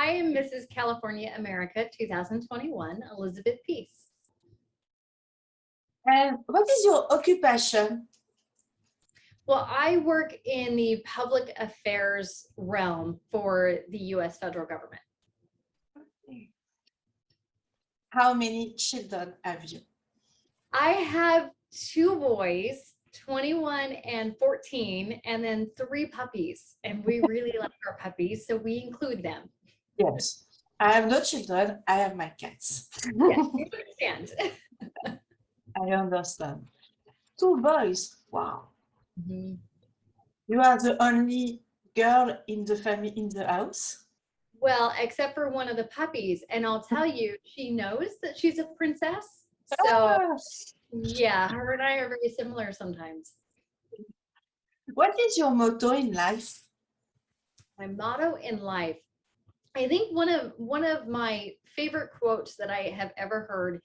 I am Mrs. California America 2021, Elizabeth Puce. And what is your occupation? Well, I work in the public affairs realm for the U.S. federal government. How many children have you? I have 2 boys, 21 and 14, and then 3 puppies. And we really like our puppies, so we include them. Yes. I have no children. I have my cats. Yes, you understand. I understand. 2 boys. Wow. Mm-hmm. You are the only girl in the family in the house? Well, except for one of the puppies. And I'll tell you, she knows that she's a princess. So yeah, her and I are very similar sometimes. What is your motto in life? My motto in life, I think one of my favorite quotes that I have ever heard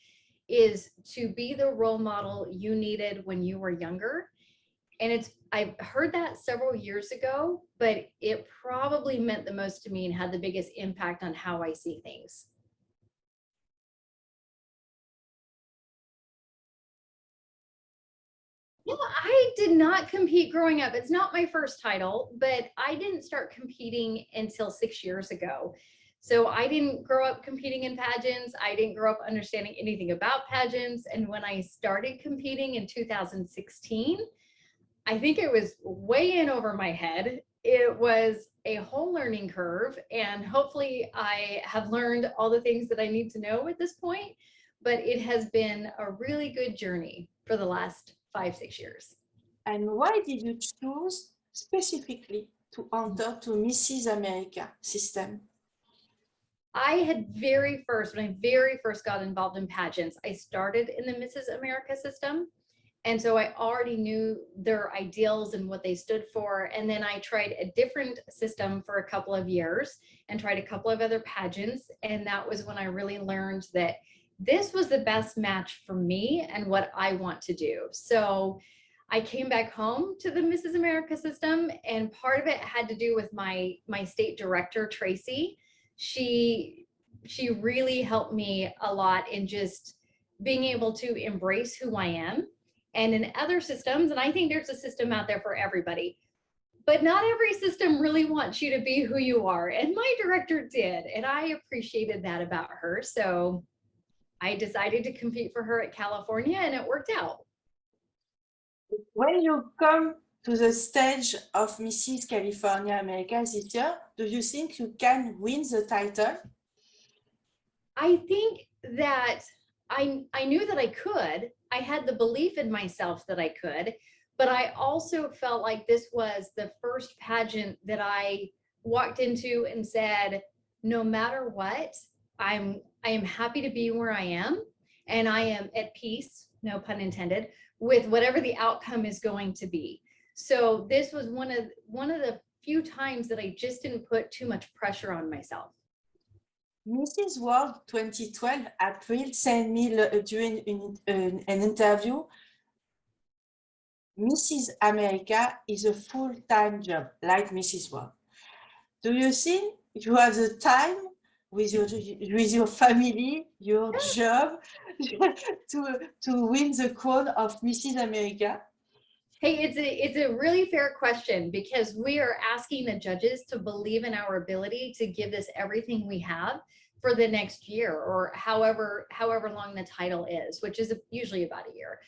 is to be the role model you needed when you were younger. And I've heard that several years ago, but it probably meant the most to me and had the biggest impact on how I see things. Yeah, I did not compete growing up. It's not my first title, but I didn't start competing until 6 years ago. So I didn't grow up competing in pageants. I didn't grow up understanding anything about pageants. And when I started competing in 2016, I think it was way in over my head. It was a whole learning curve, and hopefully I have learned all the things that I need to know at this point, but it has been a really good journey for the last 5-6 years. And why did you choose specifically to enter to Mrs. America system? I had when I very first got involved in pageants, I started in the Mrs. America system. And so I already knew their ideals and what they stood for. And then I tried a different system for a couple of years and tried a couple of other pageants. And that was when I really learned that this was the best match for me and what I want to do. So I came back home to the Mrs. America system, and part of it had to do with my state director, Tracy. She really helped me a lot in just being able to embrace who I am. And in other systems, and I think there's a system out there for everybody, but not every system really wants you to be who you are. And my director did, and I appreciated that about her. So I decided to compete for her at California, and it worked out. When you come to the stage of Mrs. California America this year, do you think you can win the title? I think that I knew that I could. I had the belief in myself that I could, but I also felt like this was the first pageant that I walked into and said, no matter what, I am happy to be where I am, and I am at peace, no pun intended, with whatever the outcome is going to be. So this was one of the few times that I just didn't put too much pressure on myself. Mrs. World 2012, April, sent me during an interview. Mrs. America is a full-time job, like Mrs. World. Do you think you have the time with your family, your job, to win the crown of Mrs. America? Hey, it's a really fair question, because we are asking the judges to believe in our ability to give this everything we have for the next year, or however long the title is, which is usually about a year.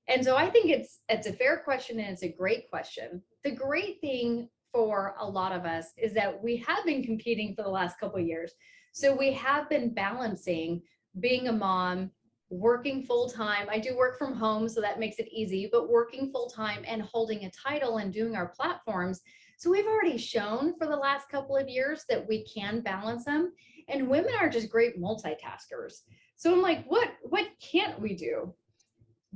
And so I think it's a fair question, and it's a great question. The great thing for a lot of us is that we have been competing for the last couple of years. So we have been balancing being a mom, working full-time. I do work from home, so that makes it easy, but working full-time and holding a title and doing our platforms. So we've already shown for the last couple of years that we can balance them, and women are just great multitaskers. So I'm like, what can't we do?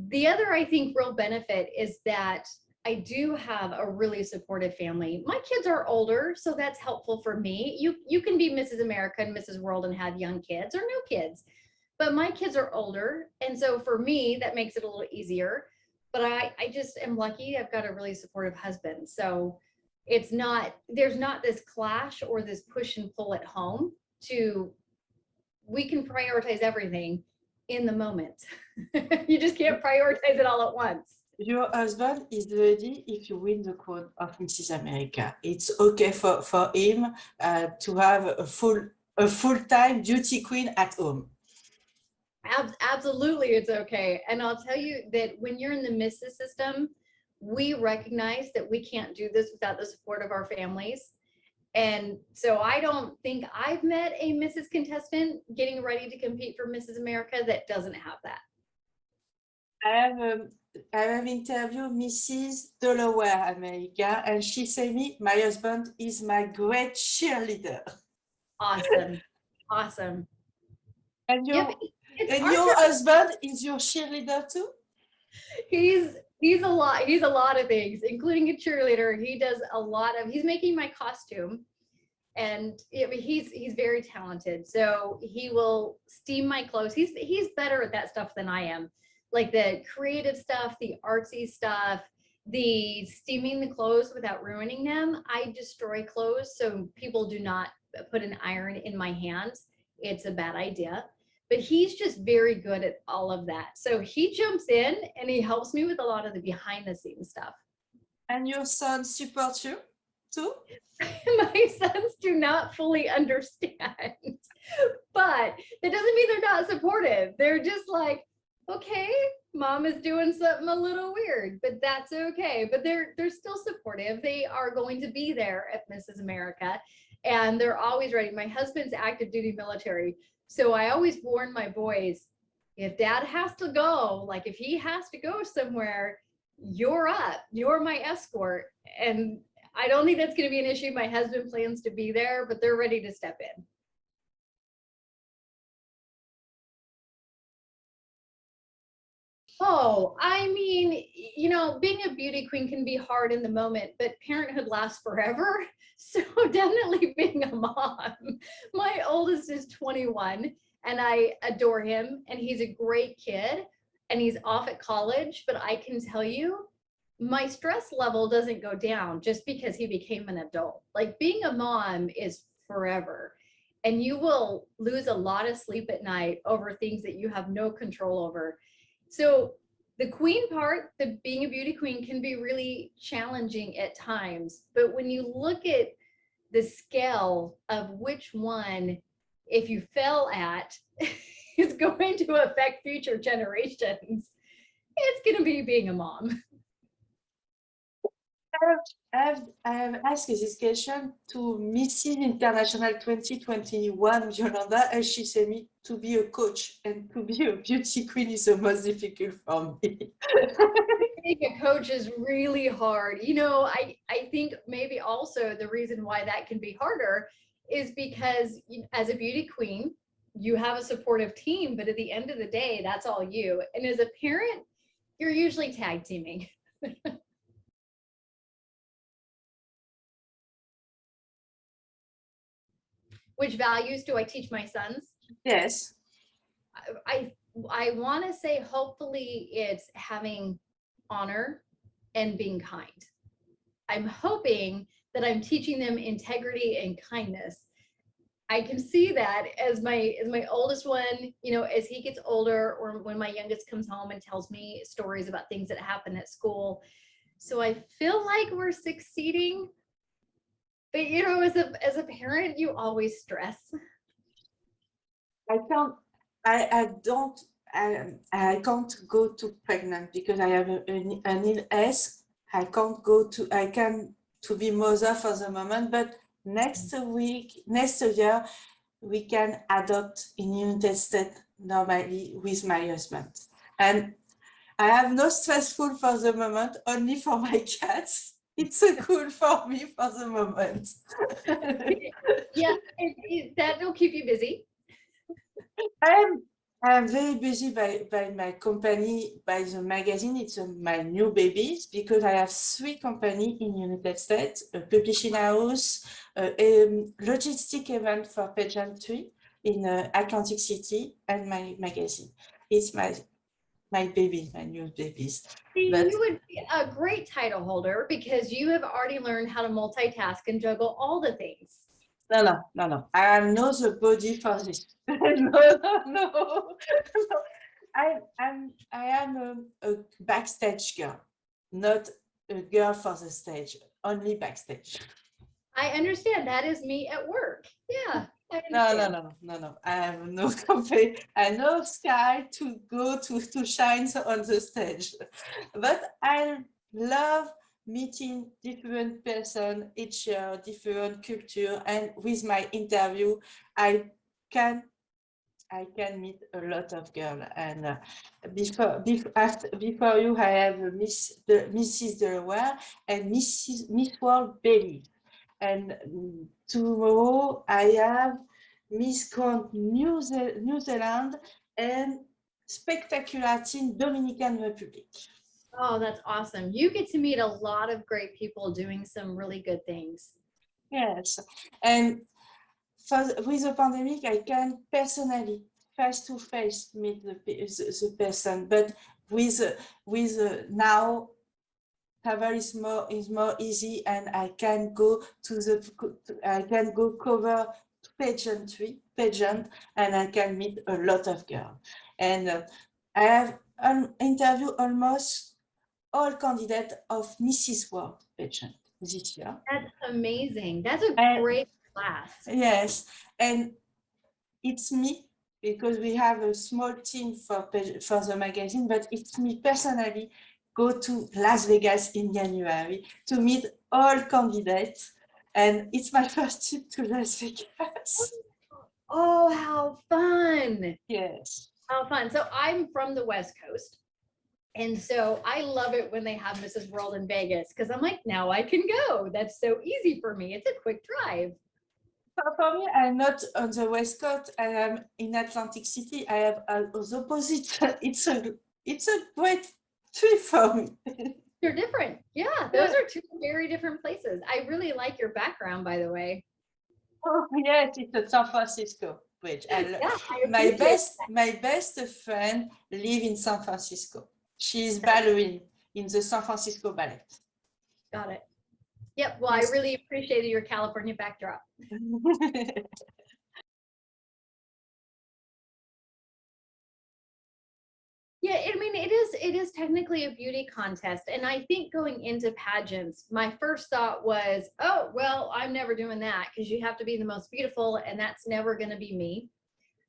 The other, I think, real benefit is that I do have a really supportive family. My kids are older, so that's helpful for me. You can be Mrs. America and Mrs. World and have young kids or no kids. But my kids are older, and so for me, that makes it a little easier. But I just am lucky. I've got a really supportive husband. So there's not this clash or this push and pull at home we can prioritize everything in the moment. You just can't prioritize it all at once. Your husband is ready if you win the crown of Mrs. America. It's okay for him to have a full-time beauty queen at home. Absolutely, it's okay. And I'll tell you that when you're in the Mrs. system, we recognize that we can't do this without the support of our families. And so I don't think I've met a Mrs. contestant getting ready to compete for Mrs. America that doesn't have that. I have interviewed Mrs. Delaware America, and she said me, my husband is my great cheerleader. Awesome. Awesome. And Yep, your husband is your cheerleader too? He's a lot of things, including a cheerleader. He does a lot of, he's making my costume, and he's very talented. So he will steam my clothes. He's better at that stuff than I am. Like the creative stuff, the artsy stuff, the steaming the clothes without ruining them. I destroy clothes, so people do not put an iron in my hands. It's a bad idea. But he's just very good at all of that. So he jumps in and he helps me with a lot of the behind the scenes stuff. And your son supports you too? My sons do not fully understand, but that doesn't mean they're not supportive. They're just like, okay, mom is doing something a little weird, but that's okay. But they're still supportive. They are going to be there at Mrs. America, and they're always ready. My husband's active duty military. So I always warn my boys, if dad has to go, like if he has to go somewhere, you're up, you're my escort. And I don't think that's going to be an issue. My husband plans to be there, but they're ready to step in. Oh, I mean, you know, being a beauty queen can be hard in the moment, but parenthood lasts forever. So definitely being a mom. My oldest is 21 and I adore him, and he's a great kid and he's off at college, but I can tell you, my stress level doesn't go down just because he became an adult. Like being a mom is forever, and you will lose a lot of sleep at night over things that you have no control over. So the queen part, the being a beauty queen, can be really challenging at times. But when you look at the scale of which one, if you fell at, is going to affect future generations, it's going to be being a mom. I have asked this question to Mrs. International 2021, Yolanda, and she said me to be a coach and to be a beauty queen is the most difficult for me. Being a coach is really hard. You know, I think maybe also the reason why that can be harder is because as a beauty queen, you have a supportive team, but at the end of the day, that's all you. And as a parent, you're usually tag teaming. Which values do I teach my sons? Yes. I want to say hopefully it's having honor and being kind. I'm hoping that I'm teaching them integrity and kindness. I can see that as my oldest one, you know, as he gets older, or when my youngest comes home and tells me stories about things that happen at school. So I feel like we're succeeding. But you know, as a parent, you always stress. I can't go to pregnant because I have an illness. I can to be mother for the moment, but next year, we can adopt in United States normally with my husband. And I have no stressful for the moment, only for my cats. It's so cool for me for the moment. Yeah, that'll keep you busy. I'm very busy by my company, by the magazine. It's my new babies because I have 3 companies in United States, a publishing house, a logistic event for pageantry in Atlantic City, and my magazine. It's my baby, my new babies. But you would be a great title holder because you have already learned how to multitask and juggle all the things. No. I am not the body for this. No. I am a backstage girl, not a girl for the stage, only backstage. I understand. That is me at work. Yeah, I No. understand. I have no company. I know sky to go to shine on the stage, but I love meeting different person each year, different culture, and with my interview, I can I can meet a lot of girls. And before you, I have Mrs. Delaware and Miss World Bailey. And tomorrow I have Miss Grand New Zealand and Spectacular Team Dominican Republic. Oh, that's awesome. You get to meet a lot of great people doing some really good things. Yes, and with the pandemic, I can personally, face to face, meet the person. But with now, travel is more easy, and I can go I can go cover pageant, and I can meet a lot of girls. And I have interviewed almost all candidates of Mrs. World pageant this year. That's amazing. That's a And great class. yes, and it's me because we have a small team for the magazine, but it's me personally go to Las Vegas in January to meet all candidates, and it's my first trip to Las Vegas. Oh, how fun. Yes. How fun. So I'm from the West Coast. And so I love it when they have Mrs. World in Vegas because I'm like, now I can go. That's so easy for me. It's a quick drive. For me, I'm not on the West Coast. I am in Atlantic City. I have the opposite. It's a great trip for me. They're different. Yeah, those are two very different places. I really like your background, by the way. Oh, yes, it's a San Francisco bridge. Yeah, My best friend live in San Francisco. She is ballerina in the San Francisco Ballet. Got it. Yep. Well, Yes. I really appreciated your California backdrop. Yeah, I mean, it is technically a beauty contest. And I think going into pageants, my first thought was, oh, well, I'm never doing that because you have to be the most beautiful, and that's never going to be me.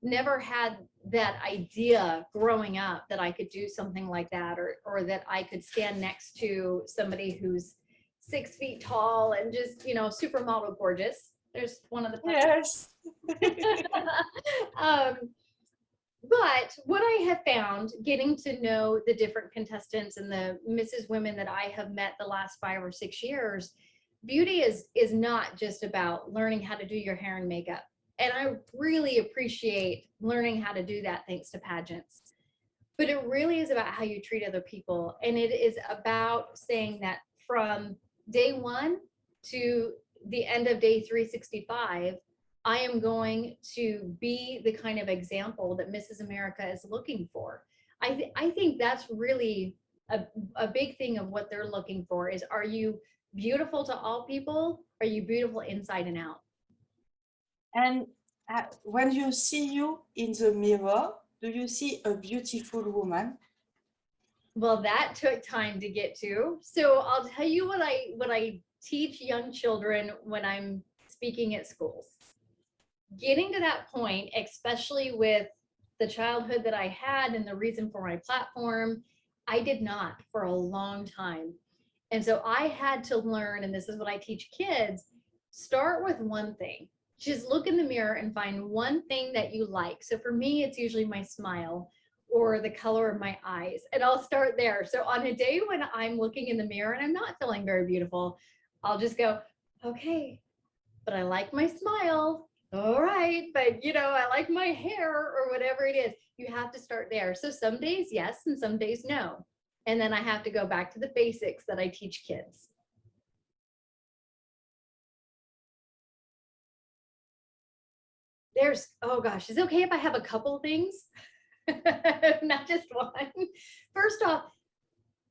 Never had that idea growing up that I could do something like that, or that I could stand next to somebody who's 6 feet tall and just, supermodel gorgeous. There's one of the Yes. But what I have found getting to know the different contestants and the Mrs. Women that I have met the last 5 or 6 years, beauty is not just about learning how to do your hair and makeup. And I really appreciate learning how to do that thanks to pageants. But it really is about how you treat other people. And it is about saying that from day 1 to the end of day 365, I am going to be the kind of example that Mrs. America is looking for. I think that's really a big thing of what they're looking for is, are you beautiful to all people? Are you beautiful inside and out? And when you see you in the mirror, do you see a beautiful woman? Well, that took time to get to. So I'll tell you what I teach young children when I'm speaking at schools. Getting to that point, especially with the childhood that I had and the reason for my platform, I did not for a long time. And so I had to learn, and this is what I teach kids, start with one thing. Just look in the mirror and find one thing that you like. So for me, it's usually my smile or the color of my eyes. And I'll start there. So on a day when I'm looking in the mirror and I'm not feeling very beautiful, I'll just go, okay, but I like my smile. All right, but I like my hair or whatever it is. You have to start there. So some days yes, and some days no. And then I have to go back to the basics that I teach kids. Oh gosh, is it okay if I have a couple things? Not just one. First off,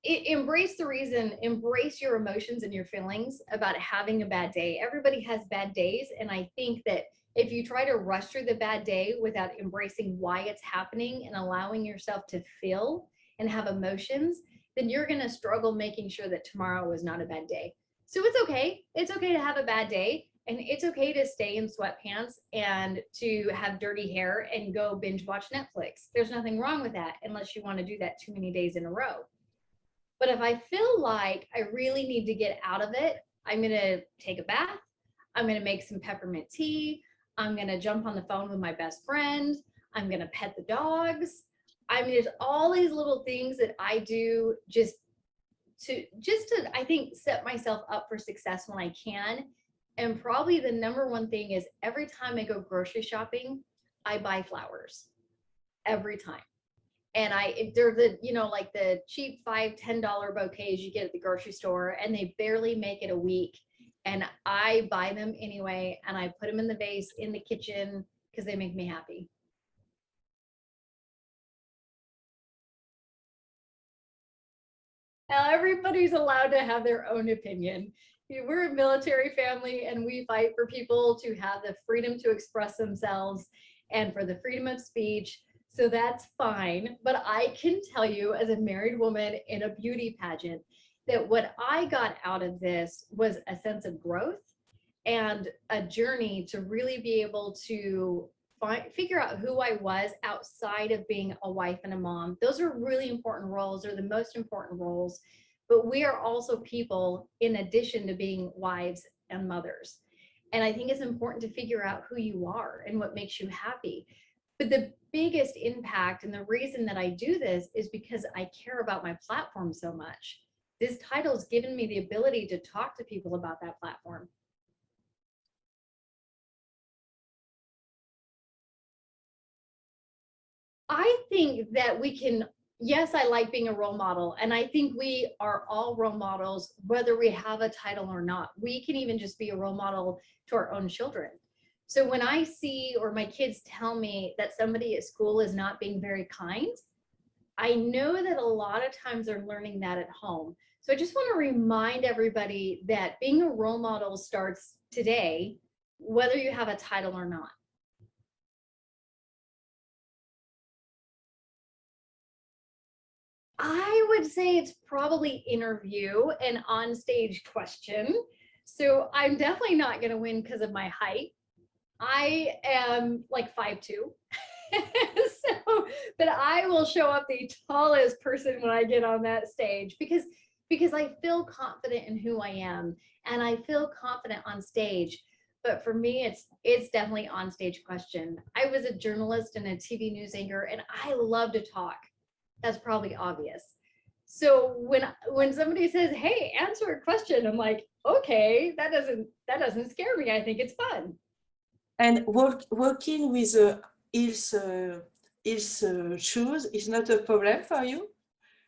embrace the reason, embrace your emotions and your feelings about having a bad day. Everybody has bad days. And I think that if you try to rush through the bad day without embracing why it's happening and allowing yourself to feel and have emotions, then you're going to struggle making sure that tomorrow is not a bad day. So it's okay. It's okay to have a bad day. And it's okay to stay in sweatpants and to have dirty hair and go binge watch Netflix. There's nothing wrong with that unless you want to do that too many days in a row. But if I feel like I really need to get out of it, I'm going to take a bath. I'm going to make some peppermint tea. I'm going to jump on the phone with my best friend. I'm going to pet the dogs. I mean, there's all these little things that I do just to, I think, set myself up for success when I can. And probably the number one thing is every time I go grocery shopping, I buy flowers every time. And they're the, you know, like the cheap $5-10 bouquets you get at the grocery store, and they barely make it a week. And I buy them anyway, and I put them in the vase in the kitchen because they make me happy. Now, everybody's allowed to have their own opinion. We're a military family, and we fight for people to have the freedom to express themselves and for the freedom of speech. So that's fine. But I can tell you, as a married woman in a beauty pageant, that what I got out of this was a sense of growth and a journey to really be able to figure out who I was outside of being a wife and a mom. Those are really important roles. They're the most important roles. But we are also people in addition to being wives and mothers. And I think it's important to figure out who you are and what makes you happy. But the biggest impact and the reason that I do this is because I care about my platform so much. This title's given me the ability to talk to people about that platform. I think that we can, yes, I like being a role model. And I think we are all role models, whether we have a title or not. We can even just be a role model to our own children. So when I see, or my kids tell me that somebody at school is not being very kind, I know that a lot of times they're learning that at home. So I just want to remind everybody that being a role model starts today, whether you have a title or not. I would say it's probably interview and on-stage question. So I'm definitely not going to win because of my height. I am like 5'2". So, but I will show up the tallest person when I get on that stage because I feel confident in who I am and I feel confident on stage. But for me, it's definitely on stage question. I was a journalist and a TV news anchor, and I love to talk. That's probably obvious. So when somebody says, "Hey, answer a question," I'm like, "Okay, that doesn't scare me. I think it's fun." And working with heels shoes is not a problem for you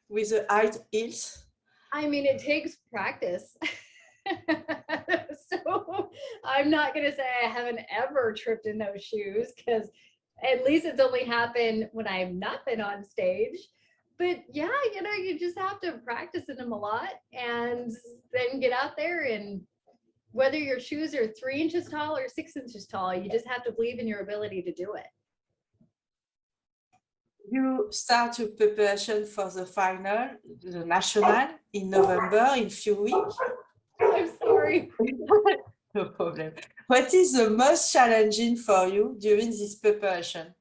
with the high heels? I mean, it takes practice. So I'm not going to say I haven't ever tripped in those shoes because at least it's only happened when I've not been on stage. But yeah, you know, you just have to practice in them a lot and then get out there, and whether your shoes are 3 inches tall or 6 inches tall, you just have to believe in your ability to do it. You start your preparation for the final, the national, in November, in few weeks. I'm sorry. No problem. What is the most challenging for you during this preparation?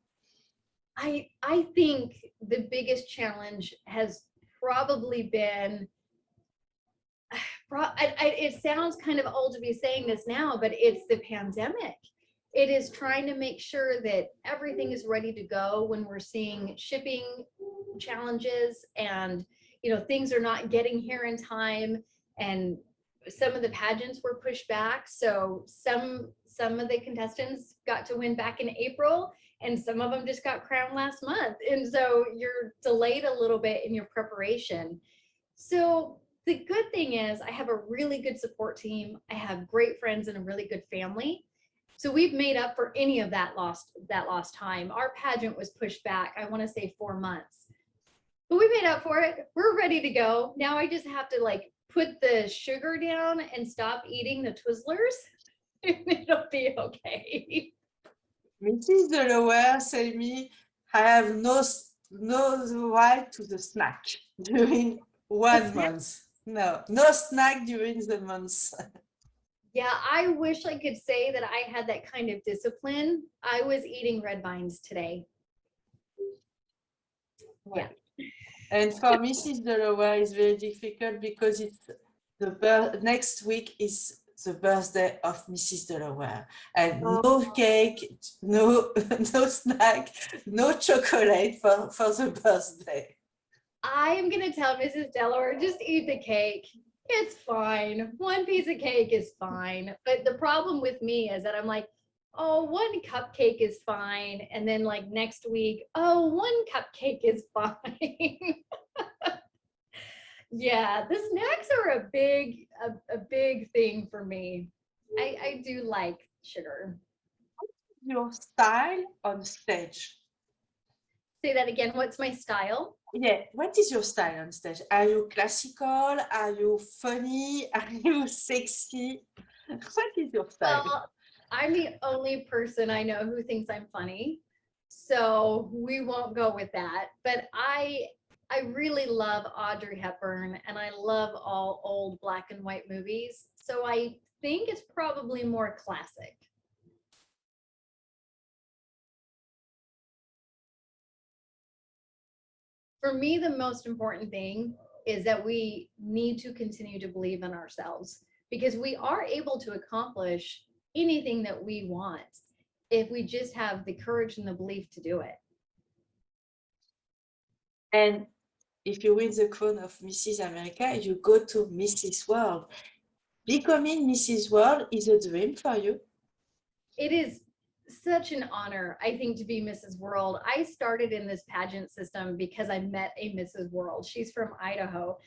I think the biggest challenge has probably been, it sounds kind of old to be saying this now, but it's the pandemic. It is trying to make sure that everything is ready to go when we're seeing shipping challenges and, you know, things are not getting here in time, and some of the pageants were pushed back. So some of the contestants got to win back in April, and some of them just got crowned last month. And so you're delayed a little bit in your preparation. So the good thing is I have a really good support team. I have great friends and a really good family. So we've made up for any of that lost time. Our pageant was pushed back, I want to say 4 months. But we made up for it. We're ready to go. Now I just have to like put the sugar down and stop eating the Twizzlers and it'll be okay. Mrs. Delaware said me, I have no right to the snack during 1 month. No, no snack during the month. Yeah, I wish I could say that I had that kind of discipline. I was eating red vines today. Yeah. And for Mrs. Delaware, it's very difficult because it's next week is the birthday of Mrs. Delaware, and no cake, no no snack, no chocolate for the birthday. I am going to tell Mrs. Delaware, just eat the cake. It's fine. One piece of cake is fine. But the problem with me is that I'm like, oh, one cupcake is fine. And then like next week, oh, one cupcake is fine. Yeah, the snacks are a big thing for me. I do like sugar. Your style on stage. Say that again. What's my style? Yeah, what is your style on stage? Are you classical? Are you funny? Are you sexy? What is your style? Well, I'm the only person I know who thinks I'm funny, so we won't go with that. But I really love Audrey Hepburn and I love all old black and white movies. So I think it's probably more classic. For me, the most important thing is that we need to continue to believe in ourselves because we are able to accomplish anything that we want if we just have the courage and the belief to do it. And if you win the crown of Mrs. America, you go to Mrs. World. Becoming Mrs. World is a dream for you? It is such an honor, I think, to be Mrs. World. I started in this pageant system because I met a Mrs. World. She's from Idaho,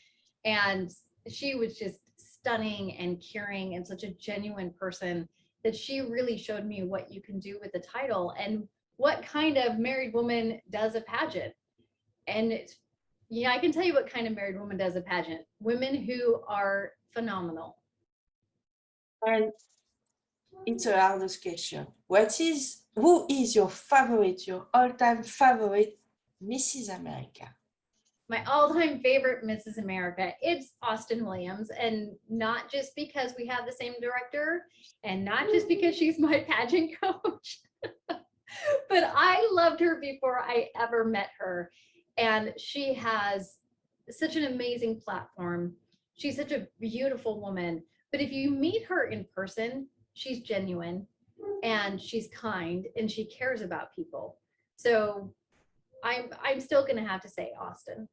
and she was just stunning and caring and such a genuine person that she really showed me what you can do with the title and what kind of married woman does a pageant. And yeah, I can tell you what kind of married woman does a pageant. Women who are phenomenal. And it's a hardest question. Who is your favorite, your all-time favorite Mrs. America? My all-time favorite Mrs. America, it's Austen Williams, and not just because we have the same director and not just because she's my pageant coach, but I loved her before I ever met her. And she has such an amazing platform. She's such a beautiful woman, but if you meet her in person, she's genuine and she's kind and she cares about people. So I'm still going to have to say Austen.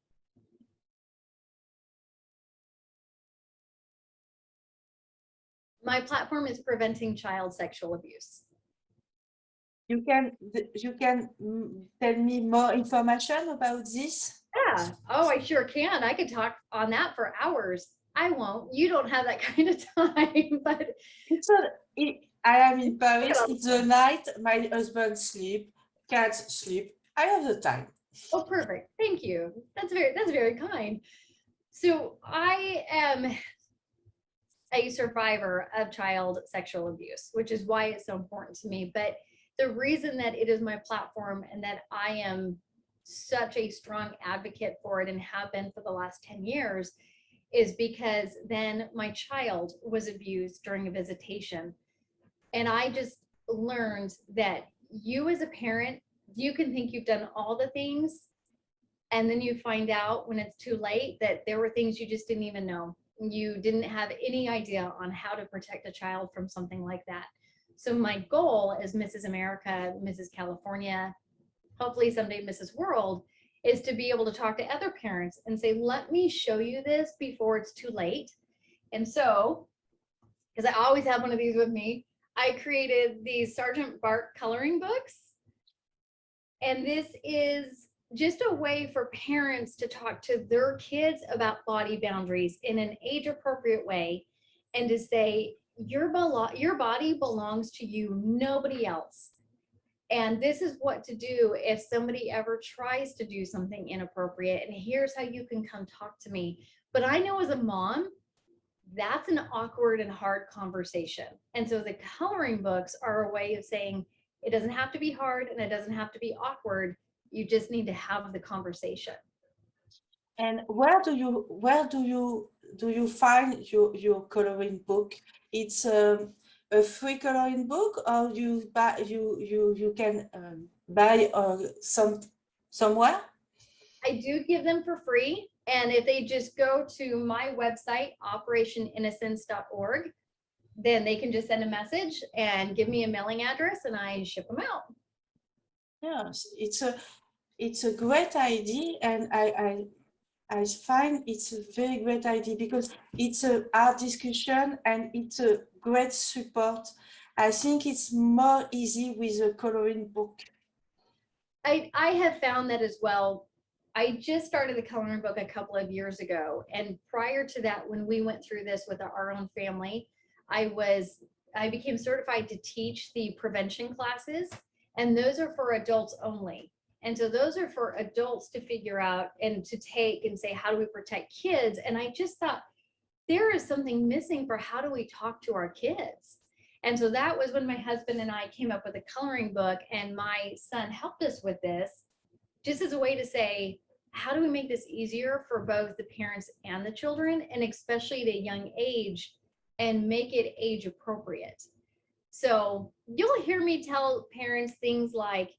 My platform is preventing child sexual abuse. You can tell me more information about this? Yeah. Oh, I sure can. I could talk on that for hours. I won't. You don't have that kind of time, but I am in Paris. It's the night. My husband sleep, cats sleep. I have the time. Oh, perfect. Thank you. That's very kind. So I am a survivor of child sexual abuse, which is why it's so important to me. But the reason that it is my platform and that I am such a strong advocate for it and have been for the last 10 years is because then my child was abused during a visitation. And I just learned that you as a parent, you can think you've done all the things, and then you find out when it's too late that there were things you just didn't even know. You didn't have any idea on how to protect a child from something like that. So my goal as Mrs. America, Mrs. California, hopefully someday Mrs. World, is to be able to talk to other parents and say, let me show you this before it's too late. And so, because I always have one of these with me, I created these Sergeant Bart coloring books. And this is just a way for parents to talk to their kids about body boundaries in an age appropriate way and to say, your body belongs to you, nobody else. And this is what to do if somebody ever tries to do something inappropriate. And here's how you can come talk to me. But I know as a mom, that's an awkward and hard conversation. And so the coloring books are a way of saying it doesn't have to be hard and it doesn't have to be awkward. You just need to have the conversation. And where do you find your coloring book? It's a free coloring book, or you buy you can buy somewhere? I do give them for free. And if they just go to my website, operationinnocence.org, then they can just send a message and give me a mailing address and I ship them out. Yes, it's a great idea, and I find it's a very great idea because it's a art discussion and it's a great support. I think it's more easy with a coloring book. I have found that as well. I just started the coloring book a couple of years ago. And prior to that, when we went through this with our own family, I became certified to teach the prevention classes, and those are for adults only. And so those are for adults to figure out and to take and say, how do we protect kids? And I just thought there is something missing for how do we talk to our kids? And so that was when my husband and I came up with a coloring book, and my son helped us with this just as a way to say, how do we make this easier for both the parents and the children, and especially at a young age, and make it age appropriate. So you'll hear me tell parents things like,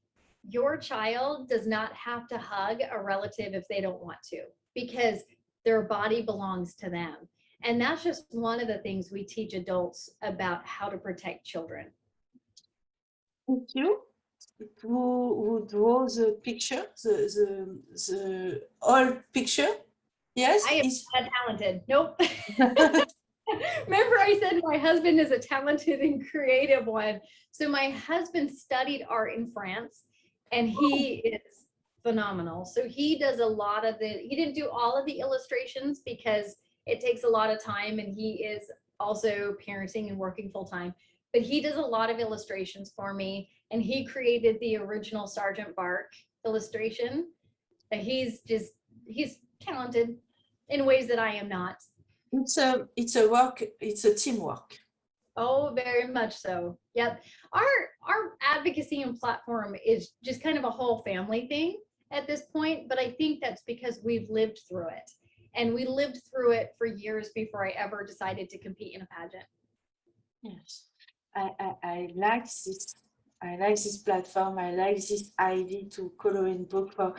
your child does not have to hug a relative if they don't want to, because their body belongs to them. And that's just one of the things we teach adults about how to protect children. Thank you. Who draw the picture, the whole picture? Yes. I am not talented. Nope. Remember I said my husband is a talented and creative one. So my husband studied art in France, and he is phenomenal. So he does a lot of he didn't do all of the illustrations because it takes a lot of time, and he is also parenting and working full time, but he does a lot of illustrations for me, and he created the original Sergeant Bark illustration. He's talented in ways that I am not. It's a teamwork. Oh, very much so. Yep. Our advocacy and platform is just kind of a whole family thing at this point, but I think that's because we've lived through it. And we lived through it for years before I ever decided to compete in a pageant. Yes. I like this. I like this platform. I like this idea to coloring book for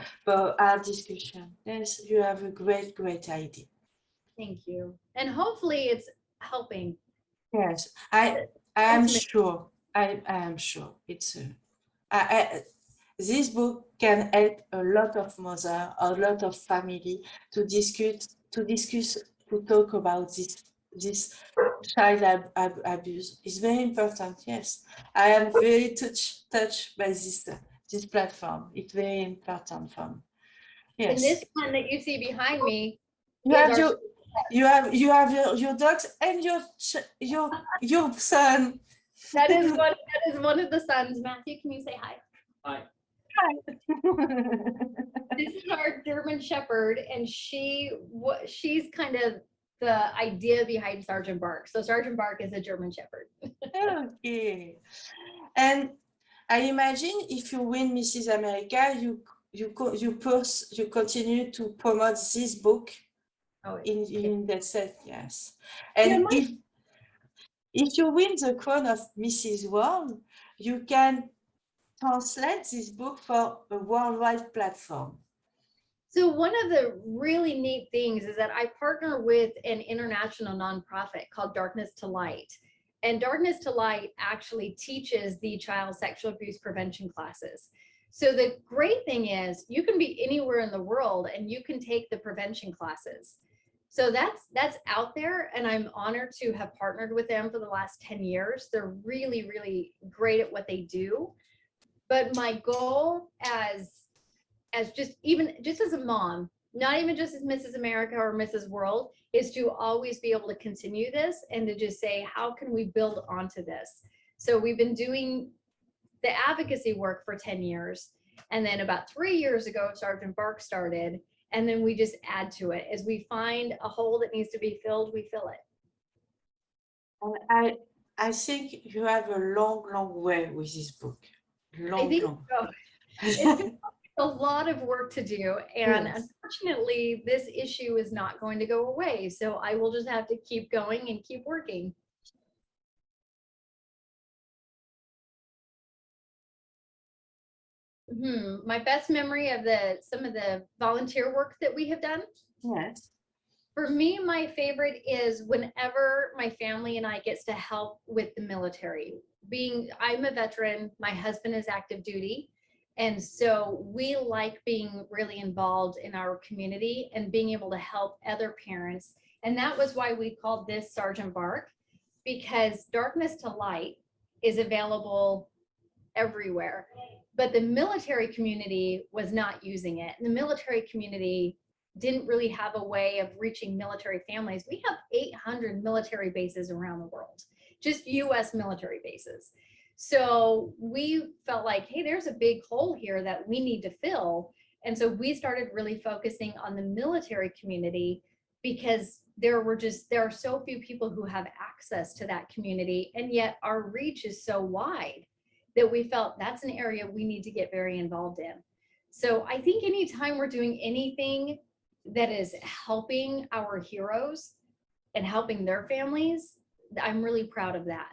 our discussion. Yes, you have a great idea. Thank you. And hopefully it's helping. Yes, I am sure. I am sure it's this book can help a lot of mother, a lot of family to talk about this child abuse. It's very important. Yes, I am very touched by this platform. It's very important for me. Yes. And this one that you see behind me, you have your dogs and your son. That is one of the sons. Matthew, can you say hi? Hi. Hi. This is our German Shepherd, and she's kind of the idea behind Sergeant Bark. So Sergeant Bark is a German Shepherd. Okay. And I imagine if you win Mrs. America, you continue to promote this book. Oh, in that set, yes. And if you win the crown of Mrs. World, you can translate this book for a worldwide platform. So one of the really neat things is that I partner with an international nonprofit called Darkness to Light. And Darkness to Light actually teaches the child sexual abuse prevention classes. So the great thing is you can be anywhere in the world and you can take the prevention classes. So that's out there, and I'm honored to have partnered with them for the last 10 years. They're really, really great at what they do. But my goal as just as a mom, not even just as Mrs. America or Mrs. World, is to always be able to continue this and to just say, how can we build onto this? So we've been doing the advocacy work for 10 years. And then about 3 years ago, Sergeant Bark started. And then we just add to it. As we find a hole that needs to be filled, we fill it. And I think you have a long way with this book. I think Long. so. It's a lot of work to do. And Yes. unfortunately, this issue is not going to go away. So I will just have to keep going and keep working. My best memory of some of the volunteer work that we have done. Yes. For me, my favorite is whenever my family and I gets to help with the military. I'm a veteran, my husband is active duty. And so we like being really involved in our community and being able to help other parents. And that was why we called this Sergeant Bark, because Darkness to Light is available everywhere. But the military community was not using it. And the military community didn't really have a way of reaching military families. We have 800 military bases around the world, just US military bases. So we felt like, hey, there's a big hole here that we need to fill. And so we started really focusing on the military community, because there are so few people who have access to that community. And yet our reach is so wide that we felt that's an area we need to get very involved in. So I think anytime we're doing anything that is helping our heroes and helping their families, I'm really proud of that.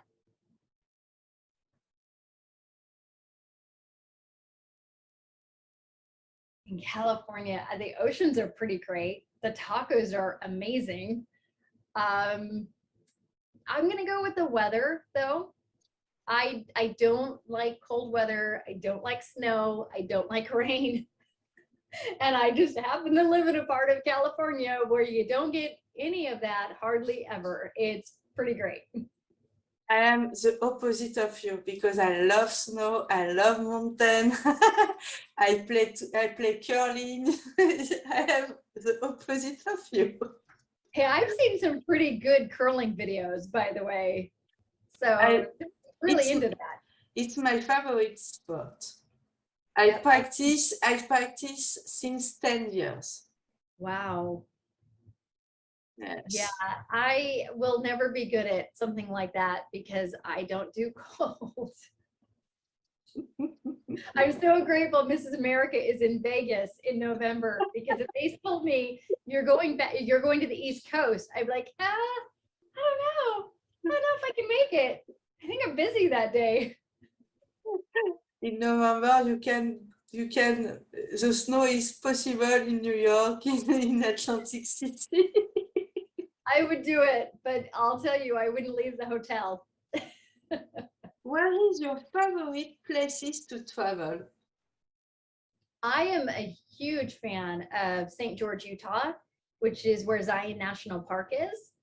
In California, the oceans are pretty great. The tacos are amazing. I'm gonna go with the weather though. I don't like cold weather. I don't like snow. I don't like rain. And I just happen to live in a part of California where you don't get any of that hardly ever. It's pretty great. I am the opposite of you, because I love snow, I love mountain. I play curling. I am the opposite of you. Hey, I've seen some pretty good curling videos, by the way. So I'm really into that. It's my favorite sport. I've practiced since 10 years. Wow. Yes. Yeah, I will never be good at something like that because I don't do cold. I'm so grateful Mrs. America is in Vegas in November, because if they told me you're going to the East Coast, I'd be like, I don't know if I can make it. I think I'm busy that day. In November, you can, the snow is possible in New York, in Atlantic City. I would do it, but I'll tell you, I wouldn't leave the hotel. Where is your favorite places to travel? I am a huge fan of St. George, Utah, which is where Zion National Park is.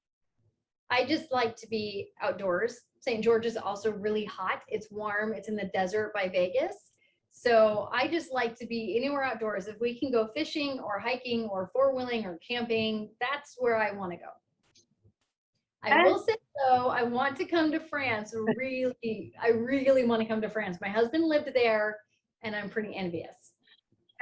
I just like to be outdoors. St. George is also really hot. It's warm. It's in the desert by Vegas. So I just like to be anywhere outdoors. If we can go fishing or hiking or four-wheeling or camping, that's where I want to go. I will say though, I want to come to France. I really want to come to France. My husband lived there and I'm pretty envious.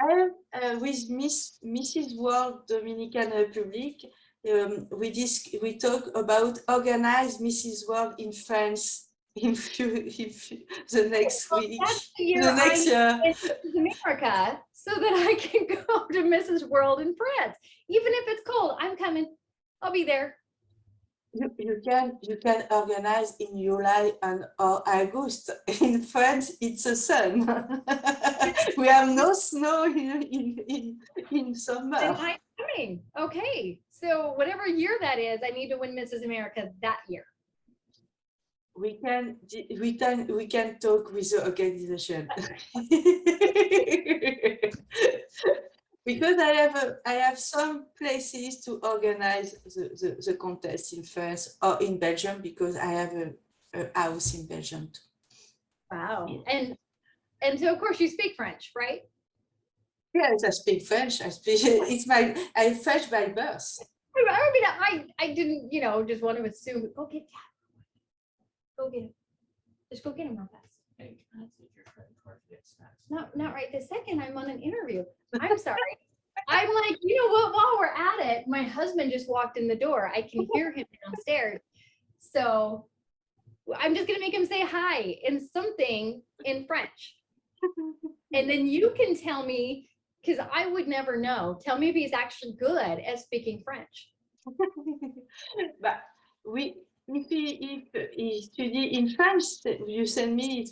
With Mrs. World Dominican Republic, we talk about organize Mrs. World in France the next week. That's the year the next year. in America, so that I can go to Mrs. World in France. Even if it's cold, I'm coming. I'll be there. You can organize in July or August. In France, it's the sun. We have no snow in summer. Then I'm coming. Okay, so whatever year that is, I need to win Mrs. America that year. We can talk with the organization. Because I have some places to organize the contest in France or in Belgium, because I have a house in Belgium too. Wow. Yeah. And so of course you speak French, right? Yes, I speak French. I'm French by birth. I mean, I didn't, just want to assume. Go get Dad. Go get him. Just go get him real fast. Hey, can I take your credit card to get snacks? Not right this second. I'm on an interview. I'm sorry. I'm like, you know what? While we're at it, my husband just walked in the door. I can hear him downstairs. So I'm just going to make him say hi in something in French. And then you can tell me, because I would never know. Tell me if he's actually good at speaking French. But if he study in France, you send me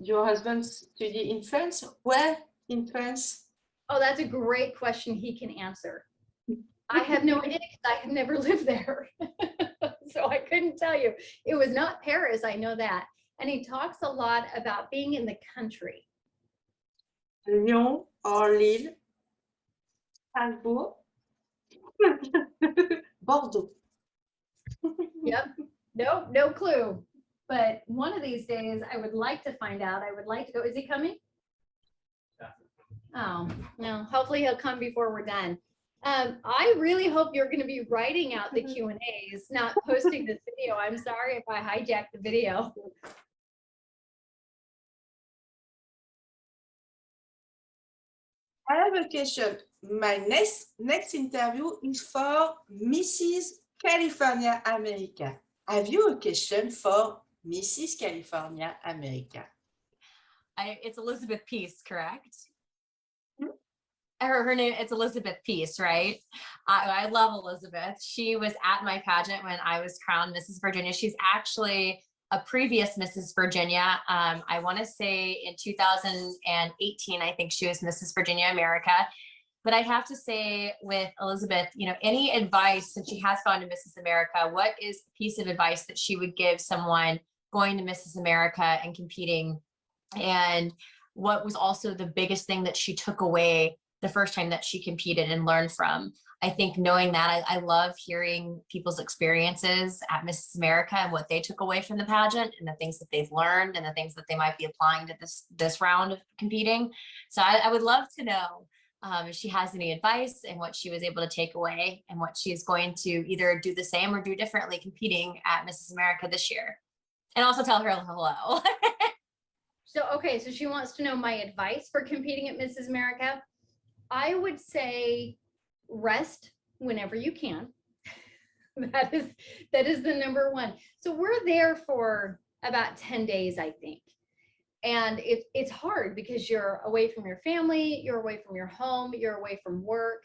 your husband study in France. Where in France? Oh, that's a great question he can answer. I have no idea because I have never lived there. So I couldn't tell you. It was not Paris, I know that. And he talks a lot about being in the country. Lyon or Lille, Strasbourg, Bordeaux. Yep. Nope, no clue. But one of these days I would like to find out. I would like to go. Is he coming? Oh, no. Hopefully he'll come before we're done. I really hope you're going to be writing out the Q&As, not posting this video. I'm sorry if I hijacked the video. I have a question. My next interview is for Mrs. California America. Have you a question for Mrs. California America? It's Elizabeth Puce, correct? Hmm? Her name, it's Elizabeth Puce, right? I love Elizabeth. She was at my pageant when I was crowned Mrs. Virginia. She's actually a previous Mrs. Virginia. I want to say in 2018, I think she was Mrs. Virginia America. But I have to say with Elizabeth, you know, any advice, since she has gone to Mrs. America, what is the piece of advice that she would give someone going to Mrs. America and competing? And what was also the biggest thing that she took away the first time that she competed and learned from? I think knowing that, I love hearing people's experiences at Mrs. America and what they took away from the pageant and the things that they've learned and the things that they might be applying to this round of competing. So I would love to know if she has any advice and what she was able to take away and what she's going to either do the same or do differently competing at Mrs. America this year. And also tell her hello. So, okay, so she wants to know my advice for competing at Mrs. America. I would say rest whenever you can. That is the number one. So we're there for about 10 days, I think. And it's hard because you're away from your family, you're away from your home, you're away from work,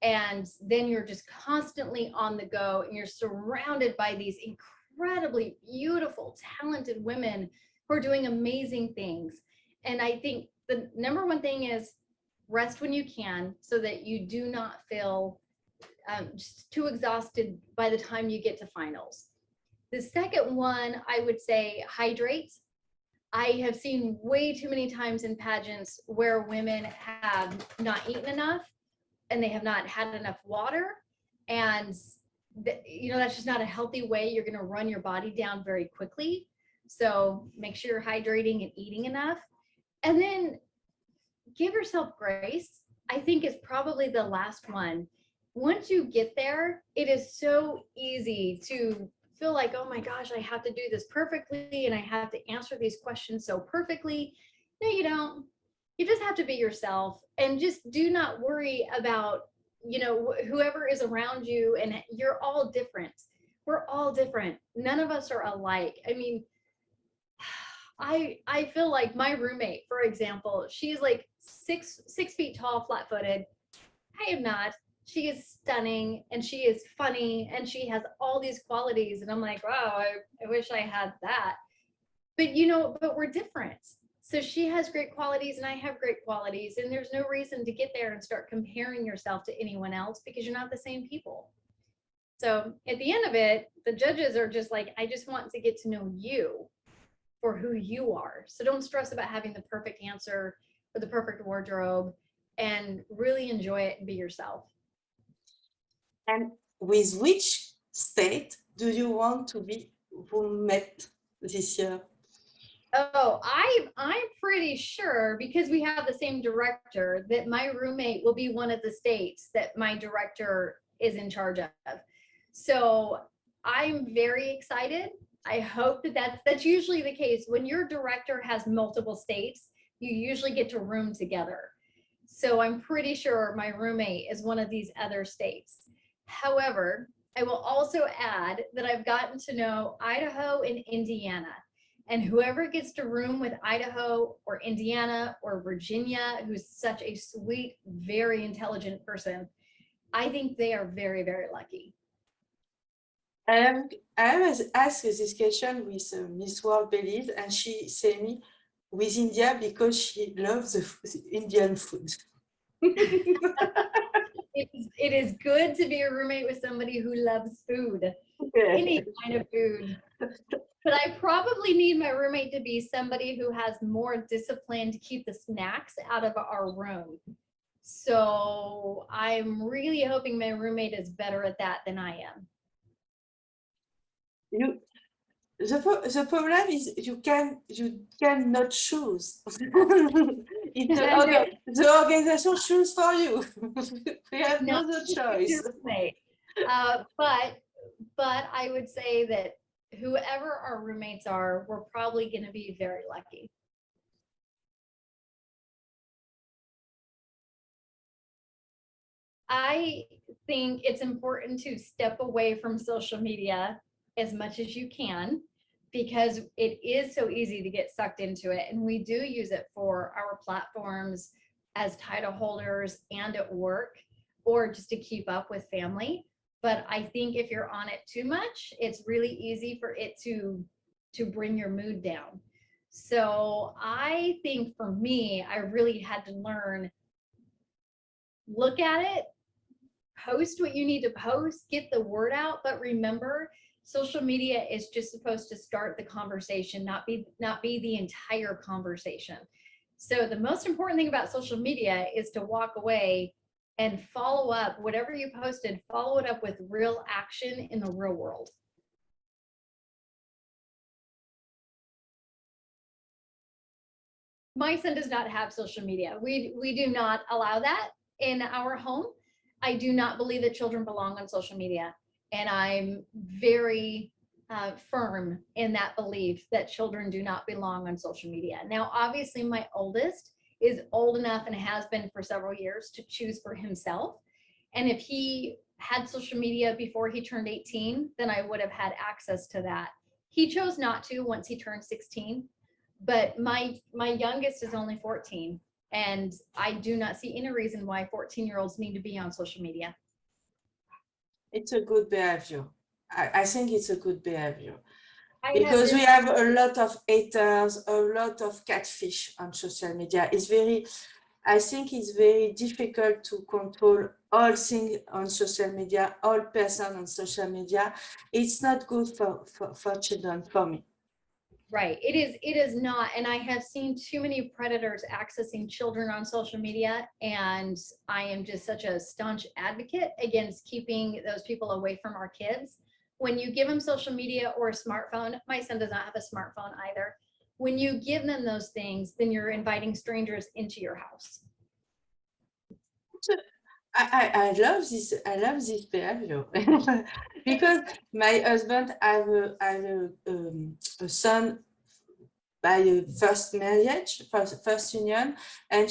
and then you're just constantly on the go and you're surrounded by these incredibly beautiful, talented women who are doing amazing things. And I think the number one thing is rest when you can so that you do not feel just too exhausted by the time you get to finals. The second one, I would say hydrate. I have seen way too many times in pageants where women have not eaten enough and they have not had enough water. And you know, that's just not a healthy way. You're going to run your body down very quickly. So make sure you're hydrating and eating enough. And then give yourself grace. I think is probably the last one. Once you get there, it is so easy to feel like, oh my gosh, I have to do this perfectly and I have to answer these questions so perfectly. No, you don't. You just have to be yourself and just do not worry about, you know, whoever is around you, and you're all different. We're all different. None of us are alike. I mean, I feel like my roommate, for example, she's like six feet tall, flat-footed. I am not. She is stunning and she is funny and she has all these qualities. And I'm like, wow, I wish I had that. But you know, but we're different. So she has great qualities and I have great qualities. And there's no reason to get there and start comparing yourself to anyone else because you're not the same people. So at the end of it, the judges are just like, I just want to get to know you for who you are. So don't stress about having the perfect answer or the perfect wardrobe, and really enjoy it and be yourself. And with which state do you want to be roommate this year? Oh, I'm pretty sure, because we have the same director, that my roommate will be one of the states that my director is in charge of. So I'm very excited. I hope that that's usually the case. When your director has multiple states, you usually get to room together. So I'm pretty sure my roommate is one of these other states. However, I will also add that I've gotten to know Idaho and Indiana. And whoever gets to room with Idaho or Indiana or Virginia, who's such a sweet, very intelligent person, I think they are very, very lucky. I was asked this question with Miss World Believe, and she said me with India because she loves the Indian food. It is good to be a roommate with somebody who loves food, any kind of food. But I probably need my roommate to be somebody who has more discipline to keep the snacks out of our room. So I'm really hoping my roommate is better at that than I am. The problem is you cannot choose. The organization choose for you. We have no other choice. But I would say that whoever our roommates are, we're probably going to be very lucky. I think it's important to step away from social media as much as you can, because it is so easy to get sucked into it. And we do use it for our platforms as title holders and at work, or just to keep up with family. But I think if you're on it too much, it's really easy for it to bring your mood down. So I think for me, I really had to learn, look at it, post what you need to post, get the word out, but remember, social media is just supposed to start the conversation, not be the entire conversation. So the most important thing about social media is to walk away and follow up whatever you posted, follow it up with real action in the real world. My son does not have social media. We do not allow that in our home. I do not believe that children belong on social media. And I'm very firm in that belief that children do not belong on social media. Now, obviously, my oldest is old enough and has been for several years to choose for himself. And if he had social media before he turned 18, then I would have had access to that. He chose not to once he turned 16, but my youngest is only 14. And I do not see any reason why 14-year-olds need to be on social media. It's a good behavior. I think it's a good behavior. Because we have a lot of haters, a lot of catfish on social media. I think it's very difficult to control all things on social media, all person on social media. It's not good for children, for me. Right. It is not. And I have seen too many predators accessing children on social media. And I am just such a staunch advocate against keeping those people away from our kids. When you give them social media or a smartphone, my son does not have a smartphone either. When you give them those things, then you're inviting strangers into your house. I love this. I love this behavior because my husband have a son by a first marriage, first union, and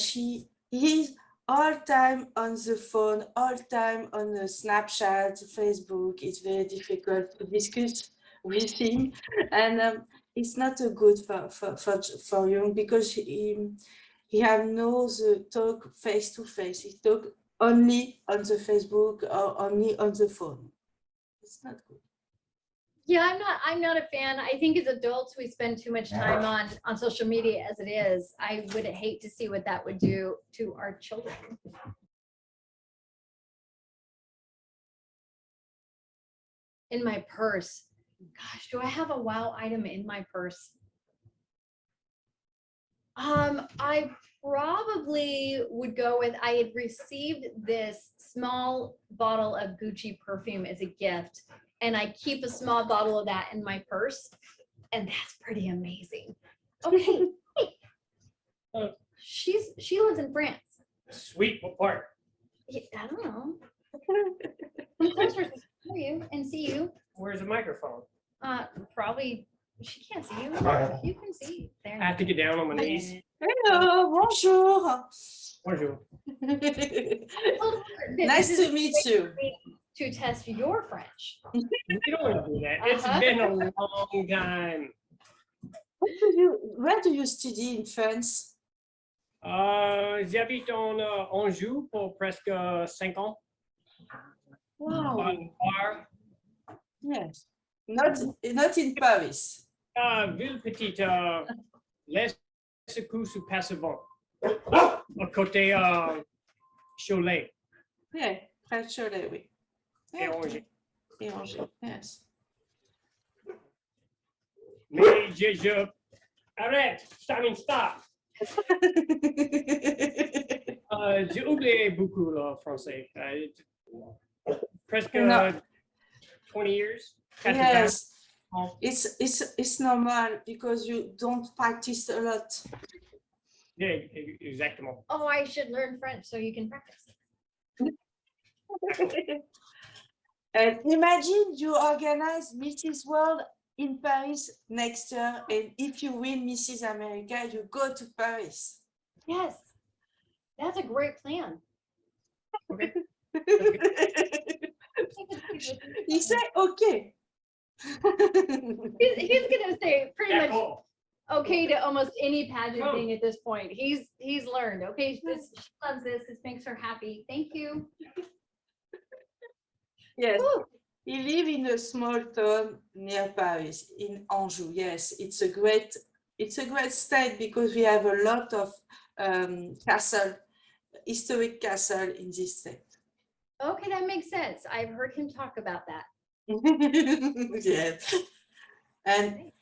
he's all time on the phone, all time on the Snapchat, Facebook. It's very difficult to discuss with him, and it's not a good for young because he have no the talk face to face. He talk only on the Facebook or only on the phone. It's not good. Yeah, I'm not a fan. I think as adults, we spend too much time on social media as it is. I would hate to see what that would do to our children. In my purse. Gosh, do I have a wow item in my purse? I probably would go with, I had received this small bottle of Gucci perfume as a gift, and I keep a small bottle of that in my purse, and that's pretty amazing. Okay. She lives in France. Sweet, what part? I don't know. I'm closer to hear you and see you. Where's the microphone? Probably, she can't see you. You can see. There. I have to get down on my knees. Hello, bonjour. Bonjour. Nice to meet you. To test your French. We don't want to do that. It's been a long time. Where do you study in France? J'habite en Anjou pour presque 5 ans. Wow. Bar, Yes. Not in Paris. ville petite, l'Est Secousse ou Passevant. À côté Cholet Yeah, actually, oui. et Angers. Et Angers, yes. Mais je arrête, stop. J'ai oublié beaucoup le français. Presque No. 20 years. Yes, it's normal because you don't practice a lot. Yeah, exactement. Oh, I should learn French so you can practice. And imagine you organize Mrs. World in Paris next year, and if you win Mrs. America, you go to Paris. Yes, that's a great plan. Okay. He said, okay. He's gonna say pretty much D'accord. okay to almost any pageant Oh. thing at this point. He's learned. Okay, she loves this. This makes her happy. Thank you. Yes, Woo. he lives in a small town near Paris, in Anjou. Yes, it's a great state because we have a lot of historic castle in this state. Okay, that makes sense. I've heard him talk about that. Yes, and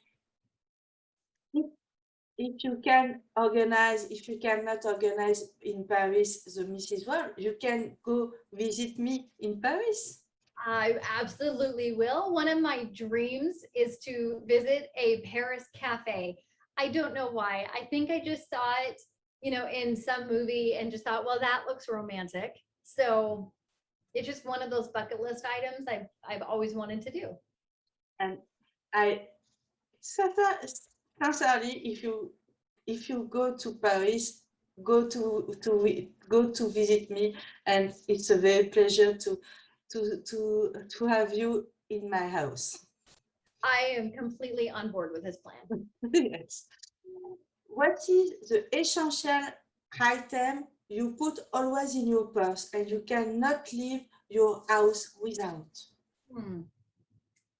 if you can organize, if you cannot organize in Paris the Mrs. World, you can go visit me in Paris. I absolutely will. One of my dreams is to visit a Paris cafe. I don't know why. I think I just saw it, in some movie and just thought, well, that looks romantic. So it's just one of those bucket list items I've always wanted to do. And I sincerely, if you go to Paris, go to visit me, and it's a very pleasure to have you in my house. I am completely on board with his plan. Yes. What is the essential item you put always in your purse and you cannot leave your house without?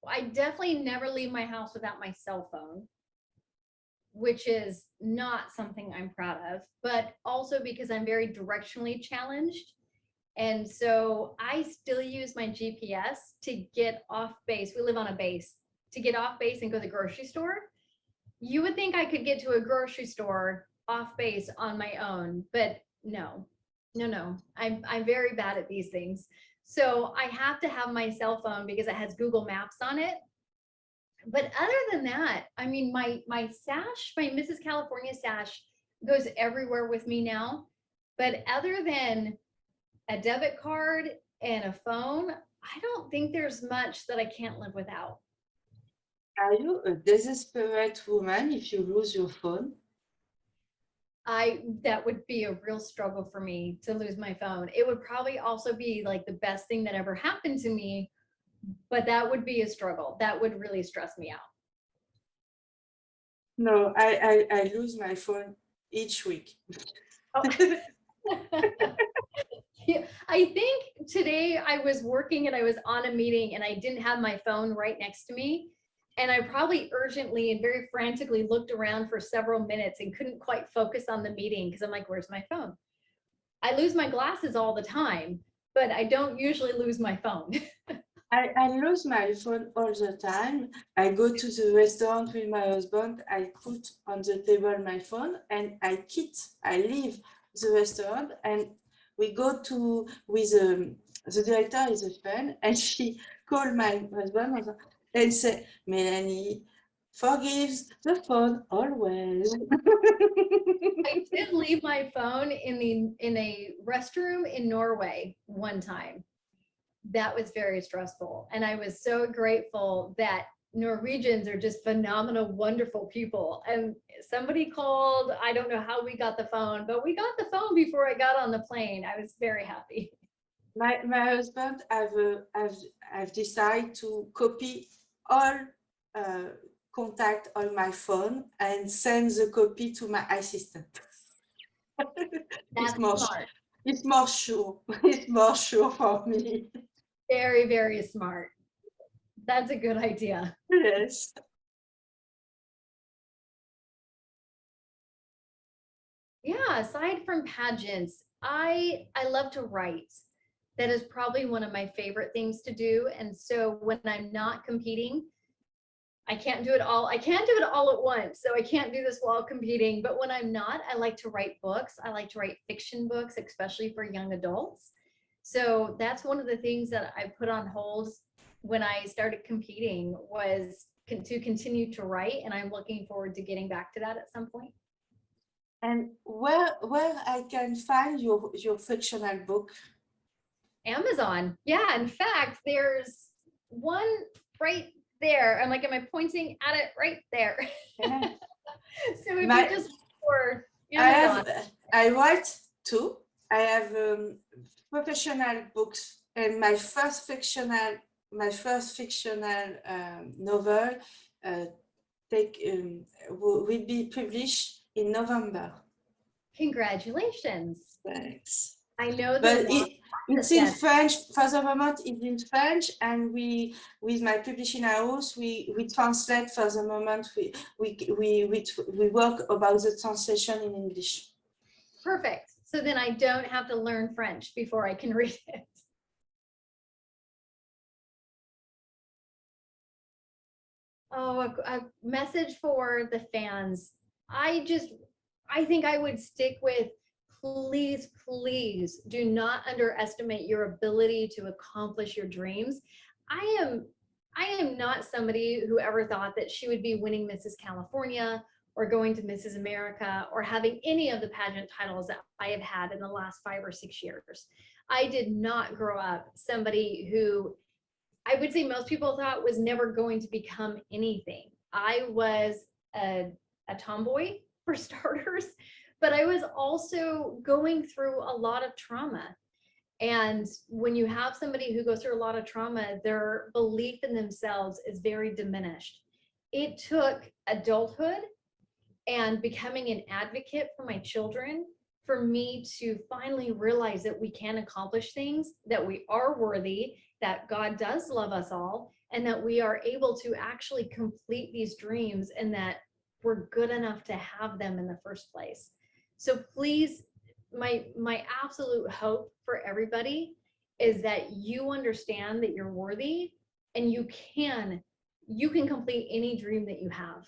I definitely never leave my house without my cell phone, which is not something I'm proud of, but also because I'm very directionally challenged. And so I still use my GPS to get off base. We live on a base, to get off base and go to the grocery store. You would think I could get to a grocery store off base on my own, but no. I'm very bad at these things. So I have to have my cell phone because it has Google Maps on it. But other than that, I mean, my sash, my Mrs. California sash goes everywhere with me now. But other than a debit card and a phone, I don't think there's much that I can't live without. Are you a desperate woman if you lose your phone? That would be a real struggle for me to lose my phone. It would probably also be like the best thing that ever happened to me, but that would be a struggle. That would really stress me out. No, I lose my phone each week. Oh. Yeah, I think today I was working and I was on a meeting and I didn't have my phone right next to me. And I probably urgently and very frantically looked around for several minutes and couldn't quite focus on the meeting because I'm like, where's my phone? I lose my glasses all the time, but I don't usually lose my phone. I lose my phone all the time. I go to the restaurant with my husband. I put on the table my phone and I leave the restaurant and we go to with the director is a friend and she called my husband and said, Mélanie, forgives the phone always. I did leave my phone in a restroom in Norway one time. That was very stressful. And I was so grateful that Norwegians are just phenomenal, wonderful people. And somebody called, I don't know how we got the phone, but we got the phone before I got on the plane. I was very happy. My husband have decided to copy all contact on my phone and send the copy to my assistant. That's smart. It's more sure. It's more sure for me. Very, very smart. That's a good idea. Yes. Yeah, aside from pageants, I love to write. That is probably one of my favorite things to do. And so when I'm not competing, I can't do it all. I can't do it all at once. So I can't do this while competing. But when I'm not, I like to write books. I like to write fiction books, especially for young adults. So that's one of the things that I put on hold when I started competing, was to continue to write. And I'm looking forward to getting back to that at some point. And where I can find your fictional book? Amazon. Yeah, in fact, there's one right there. I'm like, am I pointing at it right there? Yeah. So if you just for I write too. I have professional books, and my first fictional novel will be published in November. Congratulations. Thanks. I know But that it's in French. For the moment, it's in French, and we, with my publishing house, we translate. For the moment, we work about the translation in English. perfect. So then I don't have to learn French before I can read it. Oh, a message for the fans. I think I would stick with, please, please do not underestimate your ability to accomplish your dreams. I am not somebody who ever thought that she would be winning Mrs. California or going to Mrs. America or having any of the pageant titles that I have had in the last 5 or 6 years. I did not grow up somebody who I would say most people thought was never going to become anything. I was a tomboy, for starters, but I was also going through a lot of trauma. And when you have somebody who goes through a lot of trauma, their belief in themselves is very diminished. It took adulthood and becoming an advocate for my children for me to finally realize that we can accomplish things, that we are worthy, that God does love us all, and that we are able to actually complete these dreams, and that we're good enough to have them in the first place. So please, my absolute hope for everybody is that you understand that you're worthy, and you can complete any dream that you have.